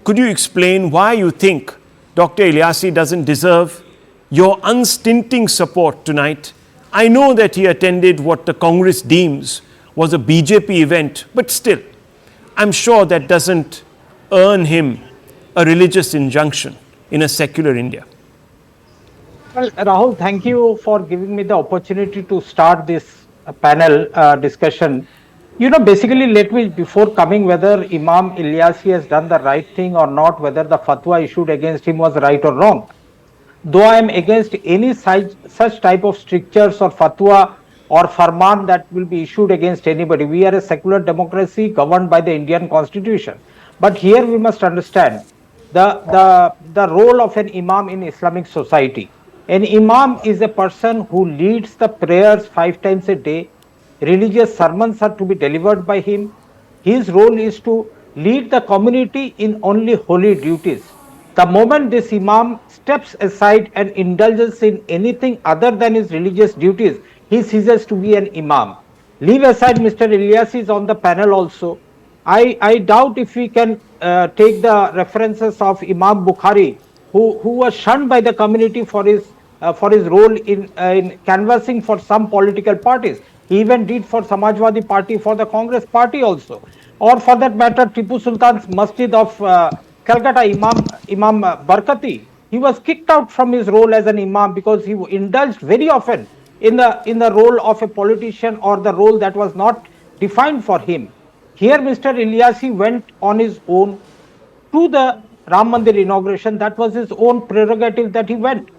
could you explain why you think Dr. Ilyasi doesn't deserve your unstinting support tonight? I know that he attended what the Congress deems was a BJP event, but still, I'm sure that doesn't earn him a religious injunction in a secular India. Well, Rahul, thank you for giving me the opportunity to start this panel discussion. Basically, let me, before coming whether Imam Ilyasi has done the right thing or not, whether the fatwa issued against him was right or wrong. Though I am against any such type of strictures or fatwa or farman that will be issued against anybody. We are a secular democracy governed by the Indian Constitution. But here we must understand the role of an imam in Islamic society. An imam is a person who leads the prayers 5 times a day. Religious sermons are to be delivered by him. His role is to lead the community in only holy duties. The moment this imam steps aside and indulges in anything other than his religious duties, he ceases to be an imam. Leave aside Mr. Ilyasi is on the panel also. I doubt if we can take the references of Imam Bukhari, who was shunned by the community for his role in canvassing for some political parties. He even did for Samajwadi Party, for the Congress Party also, or for that matter, Tipu Sultan's Masjid of Calcutta, Imam Barkati. He was kicked out from his role as an imam because he indulged very often in the role of a politician or the role that was not defined for him. Here, Mr. Ilyasi went on his own to the Ram Mandir inauguration. That was his own prerogative that he went.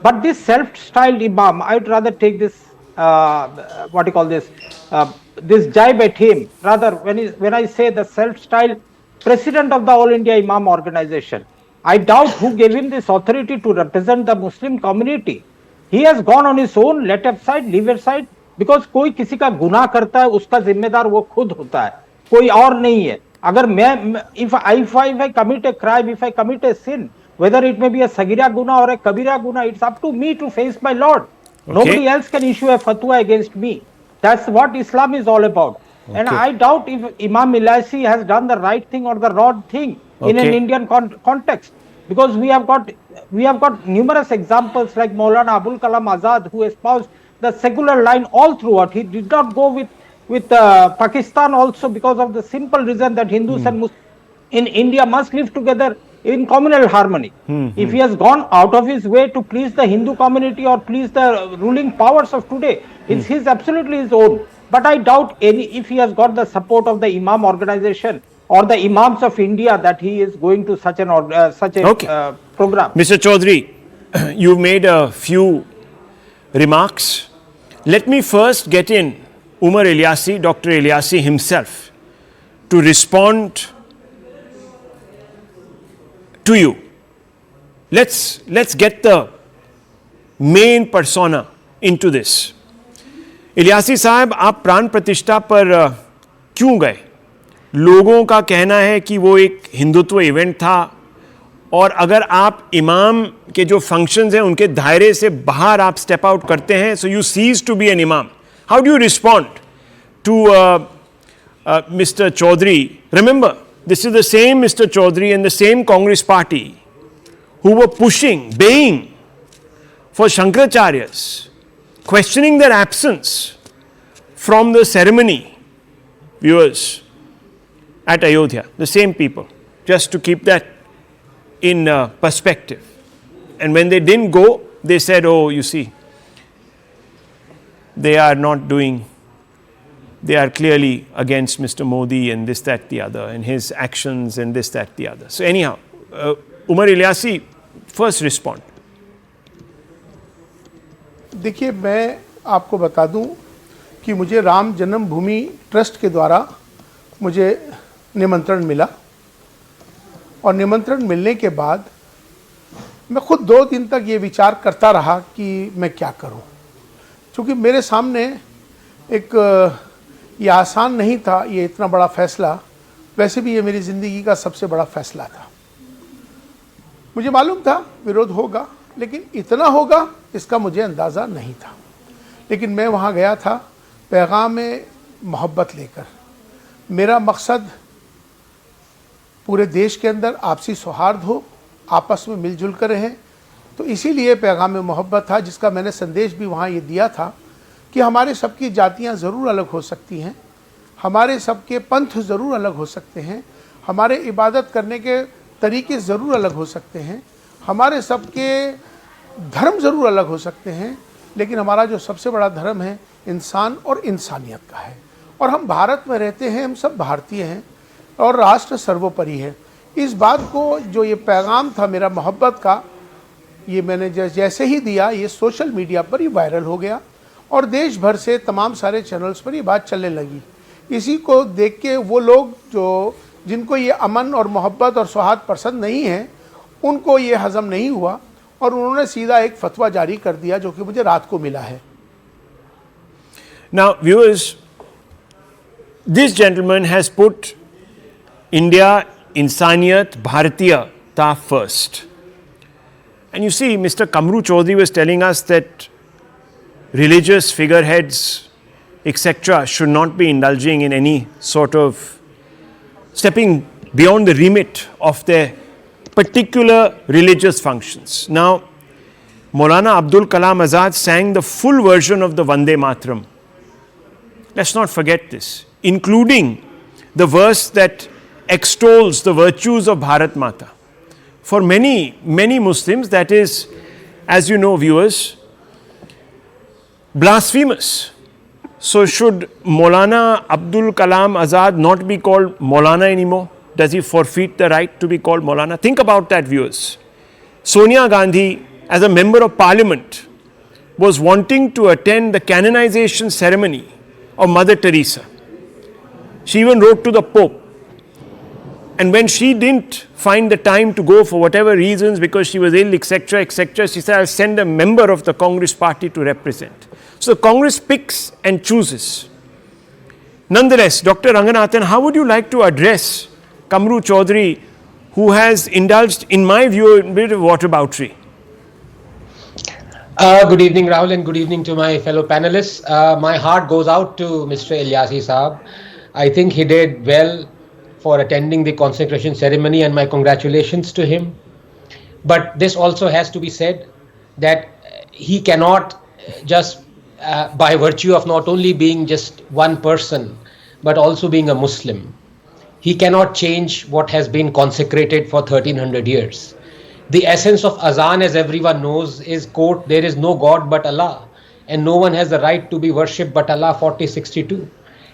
But this self-styled imam, I would rather take this, this jibe at him. Rather, when I say the self-styled president of the All India Imam organization, I doubt who gave him this authority to represent the Muslim community. He has gone on his own, let aside, leave aside, because कोई किसी का गुनाह करता है उसका जिम्मेदार वो खुद होता है, कोई और नहीं है. अगर मैं if I commit a crime, if I commit a sin, whether it may be a sagira guna or a kabira guna, it's up to me to face my Lord. Okay. Nobody else can issue a fatwa against me. That's what Islam is all about. Okay. And I doubt if Imam Ilyasi has done the right thing or the wrong thing in an Indian context, because we have got numerous examples like Maulana Abul Kalam Azad, who espoused the secular line all throughout. He did not go with Pakistan also because of the simple reason that Hindus and Muslims in India must live together in communal harmony. If he has gone out of his way to please the Hindu community or please the ruling powers of today, it's absolutely his own. But I doubt if he has got the support of the Imam organization or the Imams of India that he is going to such a program. Mr. Choudhury, you've made a few remarks. Let me first get in Umer Ilyasi, Dr. Ilyasi himself, to respond to you. Let's get the main persona into this. Ilyasi साहब, आप प्राण प्रतिष्ठा पर क्यों गए? लोगों का कहना है कि वो एक हिंदुत्व इवेंट था, और अगर आप इमाम के जो फंक्शंस हैं उनके दायरे से बाहर आप स्टेप आउट करते हैं, सो यू सीज to be an imam. How do you respond to mister Chaudhary? Remember, this is the same Mr. Choudhury and the same Congress party who were pushing, baying for Shankaracharyas, questioning their absence from the ceremony, viewers, at Ayodhya. The same people, just to keep that in perspective. And when they didn't go, they said, oh, you see, they are not doing, they are clearly against Mr. Modi and this, that, the other, and his actions and this, that, the other. So anyhow, Umer Ilyasi, first respond. देखिए, मैं आपको बता दूं कि मुझे राम जन्मभूमि trust के द्वारा मुझे निमंत्रण मिला, और निमंत्रण मिलने के बाद मैं खुद 2 दिन तक ये विचार करता रहा कि मैं क्या करूं, क्योंकि मेरे सामने ये आसान नहीं था, ये इतना बड़ा फैसला. वैसे भी ये मेरी ज़िंदगी का सबसे बड़ा फैसला था. मुझे मालूम था विरोध होगा, लेकिन इतना होगा इसका मुझे अंदाज़ा नहीं था. लेकिन मैं वहाँ गया था पैगाम मोहब्बत लेकर. मेरा मकसद पूरे देश के अंदर आपसी सौहार्द हो, आपस में मिलजुल कर रहें। तो इसीलिए पैगाम मोहब्बत था, जिसका मैंने संदेश भी वहाँ ये दिया था कि हमारे सबकी जातियाँ ज़रूर अलग हो सकती हैं, हमारे सबके पंथ ज़रूर अलग हो सकते हैं, हमारे इबादत करने के तरीके ज़रूर अलग हो सकते हैं, हमारे सबके धर्म ज़रूर अलग हो सकते हैं, लेकिन हमारा जो सबसे बड़ा धर्म है इंसान और इंसानियत का है। और हम भारत में रहते हैं, हम सब भारतीय हैं और राष्ट्र सर्वोपरि है। इस बात को, जो ये पैगाम था मेरा मोहब्बत का, ये मैंने जैसे ही दिया, ये सोशल मीडिया पर ही वायरल हो गया और देश भर से तमाम सारे चैनल्स पर ये बात चलने लगी। इसी को देख के वो लोग जिनको ये अमन और मोहब्बत और सौहार्द पसंद नहीं है, उनको ये हज़म नहीं हुआ और उन्होंने सीधा एक फतवा जारी कर दिया, जो कि मुझे रात को मिला है। Now, viewers, this gentleman has put India, Insaniyat, Bharatiyata first. And you see, Mr. Kamru Choudhury was telling us that religious figureheads, etc., should not be indulging in any sort of stepping beyond the remit of their particular religious functions. Now, Maulana Abdul Kalam Azad sang the full version of the Vande Mataram. Let's not forget this, including the verse that extols the virtues of Bharat Mata. For many, many Muslims, that is, as you know, viewers, blasphemous. So should Maulana Abdul Kalam Azad not be called Maulana anymore? Does he forfeit the right to be called Maulana? Think about that, viewers. Sonia Gandhi, as a member of parliament, was wanting to attend the canonization ceremony of Mother Teresa. She even wrote to the Pope. And when she didn't find the time to go for whatever reasons, because she was ill, etc., etc., she said, I'll send a member of the Congress party to represent. So Congress picks and chooses. Nonetheless, Dr. Ranganathan, how would you like to address Kamru Choudhury, who has indulged, in my view, a bit of whataboutery? Good evening, Rahul, and good evening to my fellow panelists. My heart goes out to Mr. Ilyasi Saab. I think he did well for attending the consecration ceremony, and my congratulations to him. But this also has to be said that he cannot just, by virtue of not only being just one person, but also being a Muslim, he cannot change what has been consecrated for 1300 years. The essence of azan, as everyone knows, is, quote, there is no God but Allah, and no one has the right to be worshipped but Allah, 4062.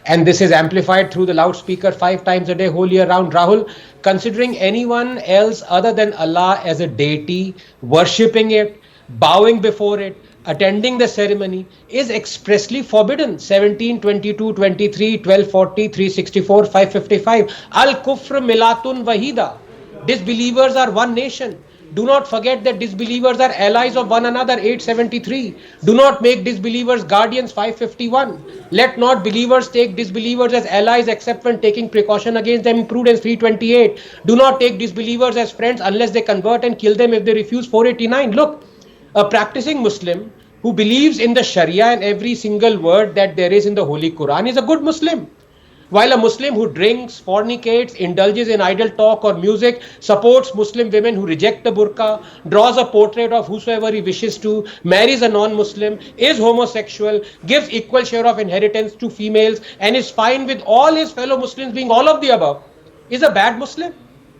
And this is amplified through the loudspeaker 5 times a day, whole year round. Rahul, considering anyone else other than Allah as a deity, worshipping it, bowing before it, attending the ceremony is expressly forbidden. 17, 22, 23, 1240, 364, 555. Al-Kufr Milatun Wahida. Disbelievers are one nation. Do not forget that disbelievers are allies of one another, 873. Do not make disbelievers guardians, 551. Let not believers take disbelievers as allies except when taking precaution against them, Prudence, 328. Do not take disbelievers as friends unless they convert and kill them if they refuse, 489. Look, a practicing Muslim who believes in the Sharia and every single word that there is in the Holy Quran is a good Muslim. While a Muslim who drinks, fornicates, indulges in idle talk or music, supports Muslim women who reject the burqa, draws a portrait of whosoever he wishes to, marries a non-Muslim, is homosexual, gives equal share of inheritance to females, and is fine with all his fellow Muslims being all of the above, is a bad Muslim.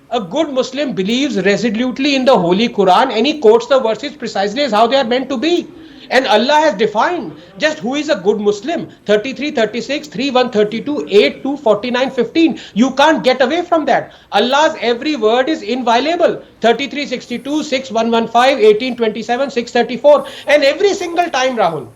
A good Muslim believes resolutely in the Holy Quran and he quotes the verses precisely as how they are meant to be. And Allah has defined just who is a good Muslim. 33, 36, 3, 132, 8, 2, 49, 15. You can't get away from that. Allah's every word is inviolable. 33, 62, 6, 115, 18, 27, 634. And every single time, Rahul,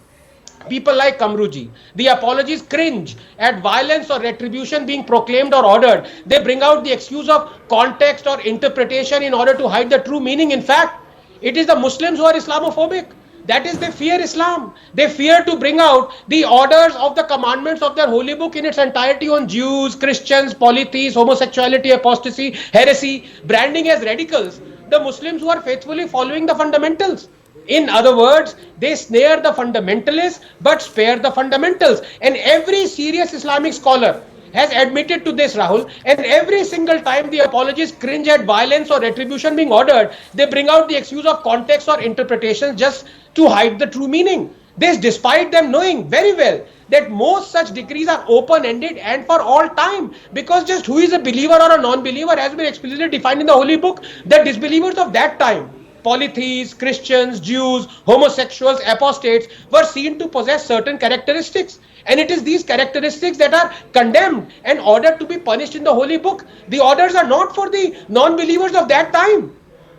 people like Kamruji, the apologies cringe at violence or retribution being proclaimed or ordered. They bring out the excuse of context or interpretation in order to hide the true meaning. In fact, it is the Muslims who are Islamophobic. That is, they fear Islam. They fear to bring out the orders of the commandments of their holy book in its entirety on Jews, Christians, polytheists, homosexuality, apostasy, heresy, branding as radicals the Muslims who are faithfully following the fundamentals. In other words, they snare the fundamentalists but spare the fundamentals. And every serious Islamic scholar has admitted to this, Rahul. And every single time the apologists cringe at violence or retribution being ordered, they bring out the excuse of context or interpretation just to hide the true meaning. This despite them knowing very well that most such decrees are open-ended and for all time, because just who is a believer or a non-believer has been explicitly defined in the Holy Book. The disbelievers of that time, polytheists, Christians, Jews, homosexuals, apostates, were seen to possess certain characteristics. And it is these characteristics that are condemned and ordered to be punished in the Holy Book. The orders are not for the non-believers of that time.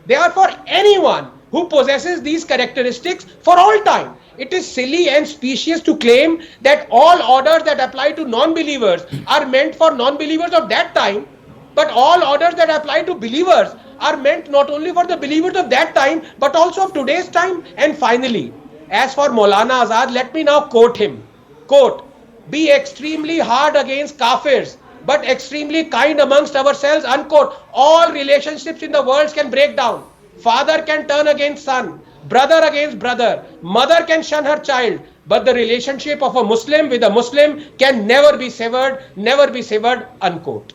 They are for anyone who possesses these characteristics for all time. It is silly and specious to claim that all orders that apply to non-believers are meant for non-believers of that time, but all orders that apply to believers are meant not only for the believers of that time, but also of today's time. And finally, as for Maulana Azad, let me now quote him. Quote, be extremely hard against kafirs, but extremely kind amongst ourselves, unquote. All relationships in the world can break down. Father can turn against son, brother against brother, mother can shun her child, but the relationship of a Muslim with a Muslim can never be severed, unquote.